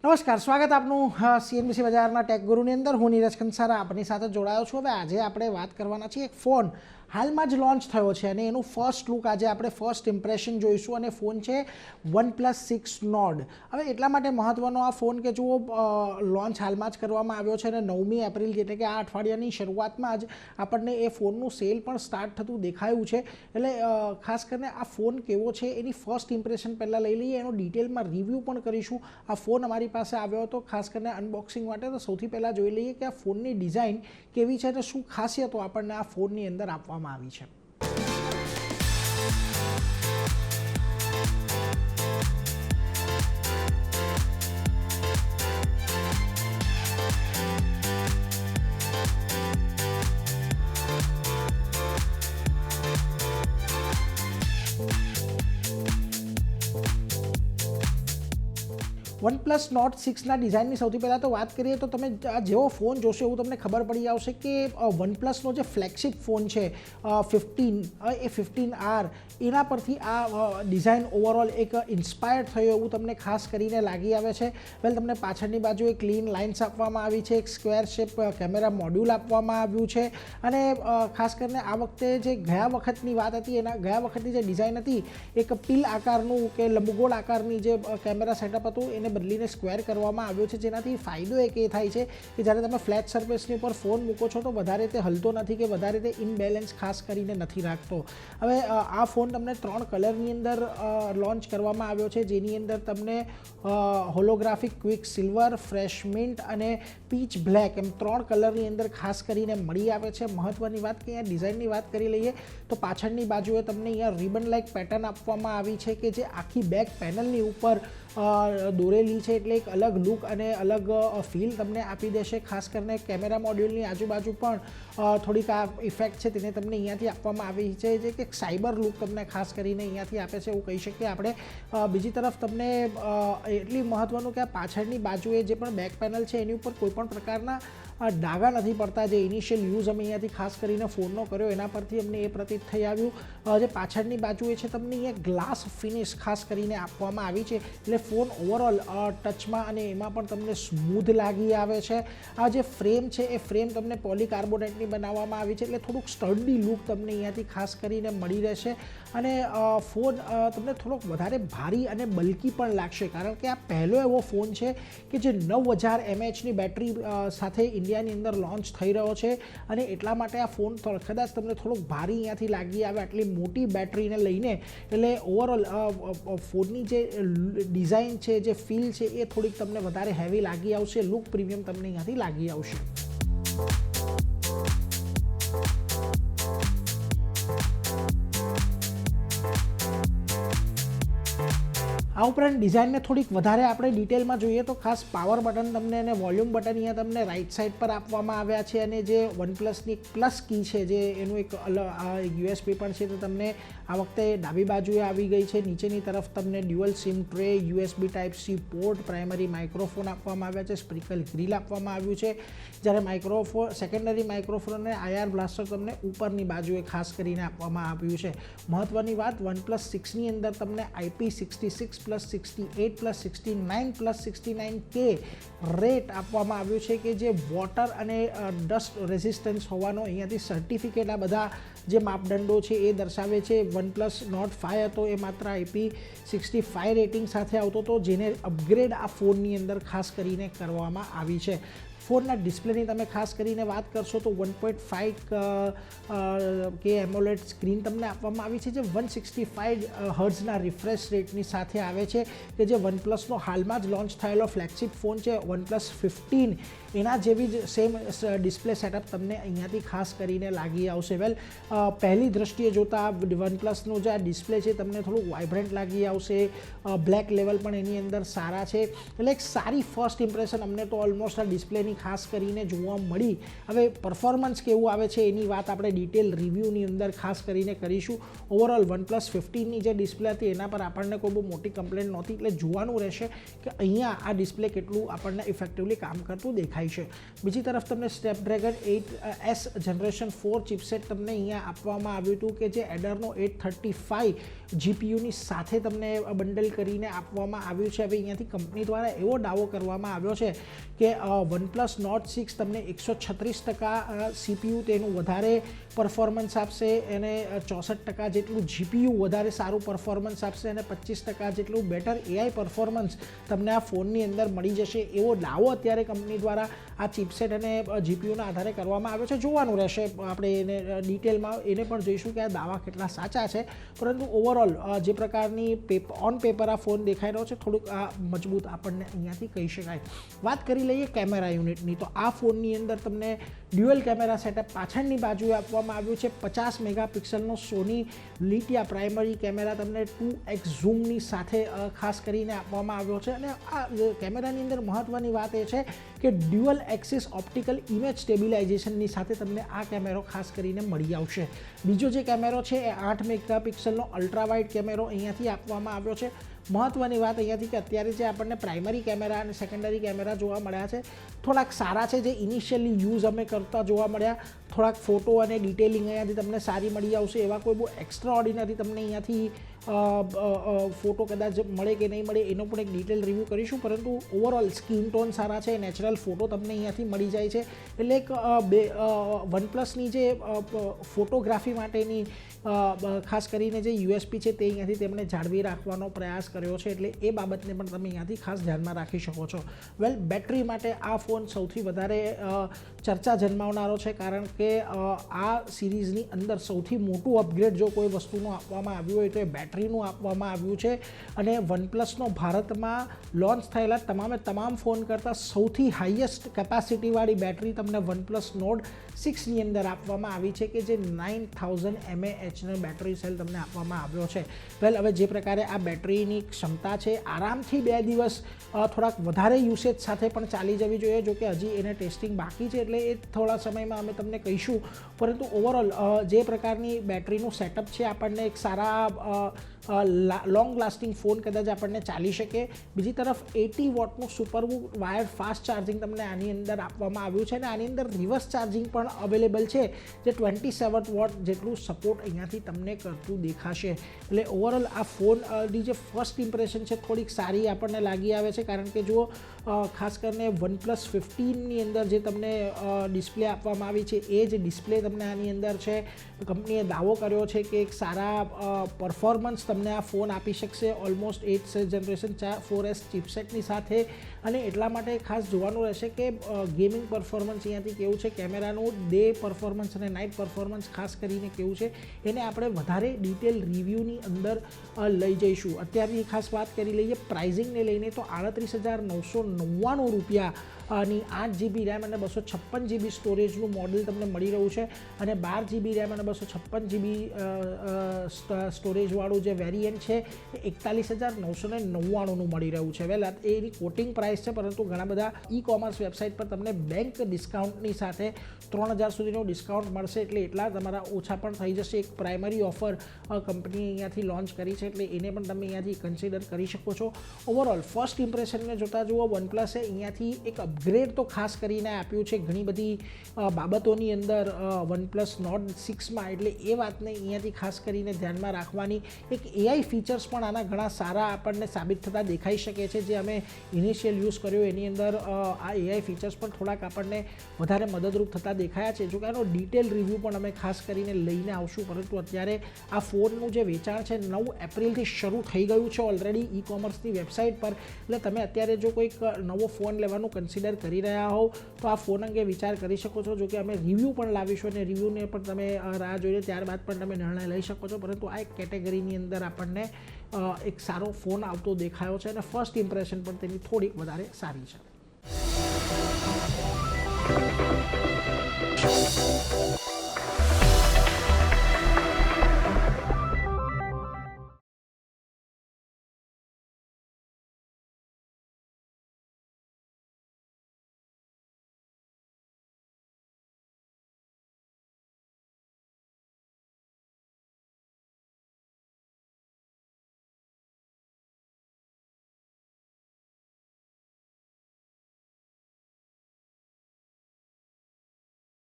નમસ્કાર, સ્વાગત આપનું સીએનબીસી બજારના ટેક ગુરુની અંદર. હું નીરજ કંસારા આપની સાથે જોડાયો છું. હવે આજે આપણે વાત કરવાના છીએ એક ફોન હાલમાં જ લોન્ચ થયો છે અને એનું ફર્સ્ટ લુક આજે આપણે ફર્સ્ટ ઇમ્પ્રેશન જોઈશું અને ફોન છે OnePlus 6 Nord. હવે એટલા માટે મહત્ત્વનો આ ફોન કે જુઓ લોન્ચ હાલમાં જ કરવામાં આવ્યો છે અને 9મી એપ્રિલ એટલે કે આ અઠવાડિયાની શરૂઆતમાં જ આપણને એ ફોનનું સેલ પણ સ્ટાર્ટ થતું દેખાયું છે. એટલે ખાસ કરીને આ ફોન કેવો છે એની ફર્સ્ટ ઇમ્પ્રેશન પહેલાં લઈ લઈએ, એનો ડિટેલમાં રિવ્યૂ પણ કરીશું. આ ફોન અમારી પાસે આવ્યો હતો ખાસ કરીને અનબોક્સિંગ માટે, તો સૌથી પહેલાં જોઈ લઈએ કે આ ફોનની ડિઝાઇન કેવી છે અને શું ખાસિયતો આપણને આ ફોનની અંદર આપવામાં આવી છે. OnePlus Nord 6ના ડિઝાઇનની સૌથી પહેલાં તો વાત કરીએ તો તમે જેવો ફોન જોશો એવું તમને ખબર પડી આવશે કે OnePlusનો જે ફ્લેગશિપ ફોન છે 15R એના પરથી આ ડિઝાઇન ઓવરઓલ એક ઇન્સ્પાયર્ડ થયો એવું તમને ખાસ કરીને લાગી આવે છે. વેલ, તમને પાછળની બાજુ એક ક્લીન લાઇન્સ આપવામાં આવી છે, એક સ્ક્વેર શેપ કેમેરા મોડ્યુલ આપવામાં આવ્યું છે અને ખાસ કરીને આ વખતે જે ગયા વખતની વાત હતી એના ગયા વખતની જે ડિઝાઇન હતી એક પિલ આકારનું કે લંબગોળ આકારની જે કેમેરા સેટઅપ હતું એને બદલીને સ્ક્વેર કરવામાં આવ્યો છે, જેનાથી ફાયદો એક એ થાય છે કે જ્યારે તમે ફ્લેટ સરફેસની ઉપર ફોન મૂકો છો તો વધારે તે હલતો નથી કે વધારે તે ઇનબેલેન્સ ખાસ કરીને નથી રાખતો. હવે આ ફોન તમને 3 કલરની અંદર લોન્ચ કરવામાં આવ્યો છે, જેની અંદર તમને holographic quick silver, fresh mint અને પીચ બ્લેક એમ 3 કલરની અંદર ખાસ કરીને મળી આવે છે. મહત્ત્વની વાત કે અહીંયા ડિઝાઇનની વાત કરી લઈએ તો પાછળની બાજુએ તમને અહીંયા રિબન લાઇક પેટર્ન આપવામાં આવી છે કે જે આખી બેક પેનલની ઉપર દોરેલી છે, એટલે એક અલગ લુક અને અલગ ફીલ તમને આપી દેશે. ખાસ કરીને કેમેરા મોડ્યુલની આજુબાજુ પણ થોડીક આ ઇફેક્ટ છે તેને તમને અહીંયાથી આપવામાં આવી છે, જે કે સાયબર લુક તમને ખાસ કરીને અહીંયાથી આપે છે એવું કહી શકીએ આપણે. બીજી તરફ તમને એટલી મહત્ત્વનું કે આ પાછળની બાજુએ જે પણ બેક પેનલ છે એની ઉપર કોઈપણ પ્રકારના ડાઘા નથી પડતા. જે ઇનિશિયલ યુઝ અમે અહીંયાથી ખાસ કરીને ફોનનો કર્યો એના પરથી અમને એ પ્રતીત થઈ આવ્યું. જે પાછળની બાજુએ છે તમને અહીંયા ગ્લાસ ફિનિશ ખાસ કરીને આપવામાં આવી છે, એટલે ફોન ઓવરઓલ ટચમાં અને એમાં પણ તમને સ્મૂધ લાગી આવે છે. આ જે ફ્રેમ છે એ ફ્રેમ તમને પોલીકાર્બોનેટની બનાવવામાં આવી છે, એટલે થોડુંક સ્ટર્ડી લુક તમને અહીંયાથી ખાસ કરીને મળી રહેશે અને ફોન તમને થોડોક વધારે ભારી અને બલ્કી પણ લાગશે, કારણ કે આ પહેલો એવો ફોન છે કે જે 9000 mAhની બેટરી સાથે ઇન્ડિયાની અંદર લોન્ચ થઈ રહ્યો છે અને એટલા માટે આ ફોન કદાચ તમને થોડોક ભારી અહીંયાથી લાગી આવે આટલી મોટી બેટરીને લઈને. એટલે ઓવરઓલ ફોનની જે ડિઝાઇન છે, જે ફીલ છે એ થોડીક તમને વધારે હેવી લાગી આવશે, લુક પ્રીમિયમ તમને અહીંયાથી લાગી આવશે. આ ઉપરાંત ડિઝાઇનને થોડીક વધારે આપણે ડિટેલમાં જોઈએ તો ખાસ પાવર બટન તમને અને વોલ્યુમ બટન અહીંયા તમને રાઇટ સાઇડ પર આપવામાં આવ્યા છે અને જે OnePlusની એક પ્લસ કી છે જે એનું એક USB પણ છે તો તમને આ વખતે ડાબી બાજુએ આવી ગઈ છે. નીચેની તરફ તમને dual sim tray, USB Type-C port, primary microphone આપવામાં આવ્યા છે, સ્પ્રિકલ ગ્રીલ આપવામાં આવ્યું છે, જ્યારે સેકન્ડરી માઇક્રોફોન અને IR બ્લાસ્ટર તમને ઉપરની બાજુએ ખાસ કરીને આપવામાં આવ્યું છે. મહત્ત્વની વાત, OnePlus 6ની અંદર તમને IP66 +68 +69 +69K રેટ આપવામાં આવ્યું છે કે જે વોટર અને ડસ્ટ રેઝિસ્ટન્સ હોવાનો અહીંયાથી સર્ટિફિકેટ આ બધા જે માપદંડો છે એ દર્શાવે છે. OnePlus Nord 5 હતો એ માત્ર IP65 રેટિંગ સાથે આવતો હતો, જેને અપગ્રેડ આ ફોનની અંદર ખાસ કરીને કરવામાં આવી છે. ફોનના ડિસ્પ્લેની તમે ખાસ કરીને વાત કરશો તો 1.5K AMOLED સ્ક્રીન તમને આપવામાં આવી છે, જે 165 હર્ટ્ઝના રિફ્રેશ રેટની સાથે આવે છે કે જે OnePlusનો હાલમાં જ લોન્ચ થયેલો ફ્લેગશિપ ફોન છે OnePlus 15 એના જેવી જ સેમ ડિસ્પ્લે સેટઅપ તમને અહીંયાથી ખાસ કરીને લાગી આવશે. વેલ, પહેલી દ્રષ્ટિએ જોતાં OnePlusનું જે આ ડિસ્પ્લે છે તમને થોડુંક વાઇબ્રન્ટ લાગી આવશે, બ્લેક લેવલ પણ એની અંદર સારા છે, એટલે એક સારી ફર્સ્ટ ઇમ્પ્રેશન અમને તો ઓલમોસ્ટ આ ડિસ્પ્લેની ખાસ કરીને જોવા મળી. હવે પરફોર્મન્સ કેવું આવે છે એની વાત આપણે ડિટેલ રિવ્યૂની અંદર ખાસ કરીને કરીશું. ઓવરઓલ OnePlus 15ની જે ડિસ્પ્લે હતી એના પર આપણને કોઈ બહુ મોટી કમ્પ્લેન્ટ નહોતી, એટલે જોવાનું રહેશે કે અહીંયા આ ડિસ્પ્લે કેટલું આપણને ઇફેક્ટિવલી કામ કરતું દેખાય થાય છે. બીજી તરફ તમને સ્નેપડ્રેગન 8S જનરેશન 4 ચિપસેટ તમને અહીંયા આપવામાં આવ્યું હતું કે જે એડરનો 835 GPUની સાથે તમને બંડલ કરીને આપવામાં આવ્યું છે. હવે અહીંયાથી કંપની દ્વારા એવો દાવો કરવામાં આવ્યો છે કે OnePlus Nord 6 તમને 136% CPU તેનું વધારે પરફોર્મન્સ આપશે, એને 64% જેટલું GPU વધારે સારું પરફોર્મન્સ આપશે અને 25% જેટલું બેટર AI પરફોર્મન્સ તમને આ ફોનની અંદર મળી જશે એવો દાવો અત્યારે કંપની દ્વારા આ ચિપસેટ અને GPUના આધારે કરવામાં આવ્યો છે. જોવાનું રહેશે, આપણે એને ડિટેલમાં એને પણ જોઈશું કે આ દાવા કેટલા સાચા છે. પરંતુ ઓવરઓલ જે પ્રકારની ઓન પેપર આ ફોન દેખાઈ રહ્યો છે થોડુંક આ મજબૂત આપણને અહીંયાથી કહી શકાય. વાત કરી લઈએ કેમેરા યુનિટની, તો આ ફોનની અંદર તમને ડ્યુઅલ કેમેરા સેટઅપ પાછળની બાજુએ આપવામાં આવ્યું છે. 50 મેગાપિક્સલનો સોની લિટિયા પ્રાઇમરી કેમેરા તમને 2x ઝૂમની સાથે ખાસ કરીને આપવામાં આવ્યો છે. અને આ કેમેરાની અંદર મહત્ત્વની વાત એ છે કે ડ્યુઅલ એક્સિસ ઓપ્ટિકલ ઇમેજ સ્ટેબિલાઇઝેશનની સાથે તમને આ કેમેરો ખાસ કરીને મળી આવશે. બીજો જે કેમેરો છે એ 8 મેગાપિક્સલનો અલ્ટ્રા વાઇડ કેમેરો અહીંયાથી આપવામાં આવ્યો છે. મહત્ત્વની વાત અહીંયાથી કે અત્યારે જે આપણને પ્રાઇમરી કેમેરા અને સેકન્ડરી કેમેરા જોવા મળ્યા છે થોડાક સારા છે, જે ઇનિશિયલી યુઝ અમે કરતા જોવા મળ્યા. થોડાક ફોટો અને ડિટેલિંગ અહીંયાથી તમને સારી મળી આવશે. એવા કોઈ બહુ એક્સ્ટ્રા ઓર્ડિનરી તમને અહીંયાથી ફોટો કદાચ મળે કે નહીં મળે એનો પણ એક ડિટેલ રિવ્યૂ કરીશું. પરંતુ ઓવરઓલ સ્કિન ટોન સારા છે, નેચરલ ફોટો તમને અહીંયાથી મળી જાય છે. એટલે એક વનપ્લસની જે ફોટોગ્રાફી માટેની ખાસ કરીને જે USP છે તે અહીંયાથી તેમણે જાળવી રાખવાનો પ્રયાસ કર્યો છે. એટલે એ બાબતને પણ તમે અહીંયાથી ખાસ ધ્યાનમાં રાખી શકો છો. વેલ, બેટરી માટે આ ફોન સૌથી વધારે ચર્ચા જન્માવનારો છે, કારણ કે આ સિરીઝની અંદર સૌથી મોટું અપગ્રેડ જો કોઈ વસ્તુનું આપવામાં આવ્યું હોય તો એ બેટરીનું આપવામાં આવ્યું છે. અને વનપ્લસનો ભારતમાં લોન્ચ થયેલા તમામ ફોન કરતાં સૌથી હાઈએસ્ટ કેપેસિટીવાળી બેટરી તમને OnePlus Nord 6ની અંદર આપવામાં આવી છે કે જે 9000 mAhનો બેટરી સેલ તમને આપવામાં આવ્યો છે. વેલ, હવે જે પ્રકારે આ બેટરીની ક્ષમતા છે આરામથી 2 દિવસ થોડાક વધારે યુસેજ સાથે પણ ચાલી જવી જોઈએ. જો કે હજી એને ટેસ્ટિંગ બાકી છે એટલે એ થોડા સમયમાં અમે તમને કહીશું. પરંતુ ઓવરઓલ જે પ્રકારની બેટરીનું સેટઅપ છે આપણને એક સારા લોંગ લાસ્ટિંગ ફોન કદાચ આપણને ચાલી શકે. બીજી તરફ 80 વોટનું સુપર વાયર ફાસ્ટ ચાર્જિંગ તમને આની અંદર આપવામાં આવ્યું છે અને આની અંદર રિવર્સ ચાર્જિંગ પણ અવેલેબલ છે જે 27 વોટ જેટલું સપોર્ટ અહીંયાથી તમને કરતું દેખાશે. એટલે ઓવરઓલ આ ફોનની જે ફર્સ્ટ ઇમ્પ્રેશન છે થોડીક સારી આપણને લાગી આવે છે, કારણ કે જુઓ ખાસ કરીને OnePlus 15ની અંદર જે તમને ડિસ્પ્લે આપવામાં આવી છે એ જ ડિસ્પ્લે તમને આની અંદર છે. કંપનીએ દાવો કર્યો છે કે એક સારા પરફોર્મન્સ તમને આ ફોન આપી શકશે ઓલમોસ્ટ 8th જનરેશન 4S ચિપસેટની સાથે. અને એટલા માટે ખાસ જોવાનું રહેશે કે ગેમિંગ પરફોર્મન્સ અહીંયાથી કેવું છે, કેમેરાનું ડે પરફોર્મન્સ અને નાઇટ પરફોર્મન્સ ખાસ કરીને કેવું છે એને આપણે વધારે ડિટેલ રિવ્યૂની અંદર લઈ જઈશું. અત્યારની ખાસ વાત કરી લઈએ પ્રાઇઝિંગને લઈને, તો 38,999 રૂપિયાની 8GB રેમ અને 256GB સ્ટોરેજનું મોડલ તમને મળી રહ્યું છે. અને 12GB રેમ અને 256GB સ્ટોરેજવાળું જે વેરિયન્ટ છે એ 41,999નું મળી રહ્યું છે. વેલ, એની કોટિંગ પ્રાઇસ છે, પરંતુ ઘણા બધા ઈ-કોમર્સ વેબસાઇટ પર તમને બેંક ડિસ્કાઉન્ટની સાથે 3000 સુધીનું ડિસ્કાઉન્ટ મળશે. એટલે એટલા તમારા ઓછા પણ થઈ જશે. એક પ્રાઇમરી ઓફર કંપનીએ અહીંયાથી લોન્ચ કરી છે, એટલે એને પણ તમે અહીંયાથી કન્સિડર કરી શકો છો. ઓવરઓલ ફર્સ્ટ ઇમ્પ્રેશનને જોતાં જુઓ OnePluse અહીંયાથી એક અપગ્રેડ તો ખાસ કરીને આપ્યું છે ઘણી બધી બાબતોની અંદર OnePlus Nord 6માં. એટલે એ વાતને અહીંયાથી ખાસ કરીને ધ્યાનમાં રાખવાની. એક AI ફીચર્સ પણ આના ઘણા સારા આપણને સાબિત થતા દેખાઈ શકે છે. જે અમે ઇનિશિયલ યુઝ કર્યો એની અંદર આ AI ફીચર્સ પણ થોડાક આપણને વધારે મદદરૂપ થતા દેખાયા છે. જો કે આનો ડિટેલ રિવ્યૂ પણ અમે ખાસ કરીને લઈને આવશું. પરંતુ અત્યારે આ ફોનનું જે વેચાણ છે 9 એપ્રિલથી શરૂ થઈ ગયું છે ઓલરેડી ઈ-કોમર્સની વેબસાઇટ પર. એટલે તમે અત્યારે જો કોઈક નવો ફોન લેવાનું કન્સિડર કરી રહ્યા હોવ તો આ ફોન અંગે વિચાર કરી શકો છો. જો કે અમે રિવ્યૂ પણ લાવીશું અને રિવ્યૂને પણ તમે રાહ જોઈને ત્યારબાદ પણ તમે નિર્ણય લઈ શકો છો. પરંતુ આ એક કેટેગરીની અંદર આપણને એક સારો ફોન આવતો દેખાયો છે અને ફર્સ્ટ ઇમ્પ્રેશન પણ તેની થોડીક વધારે સારી છે.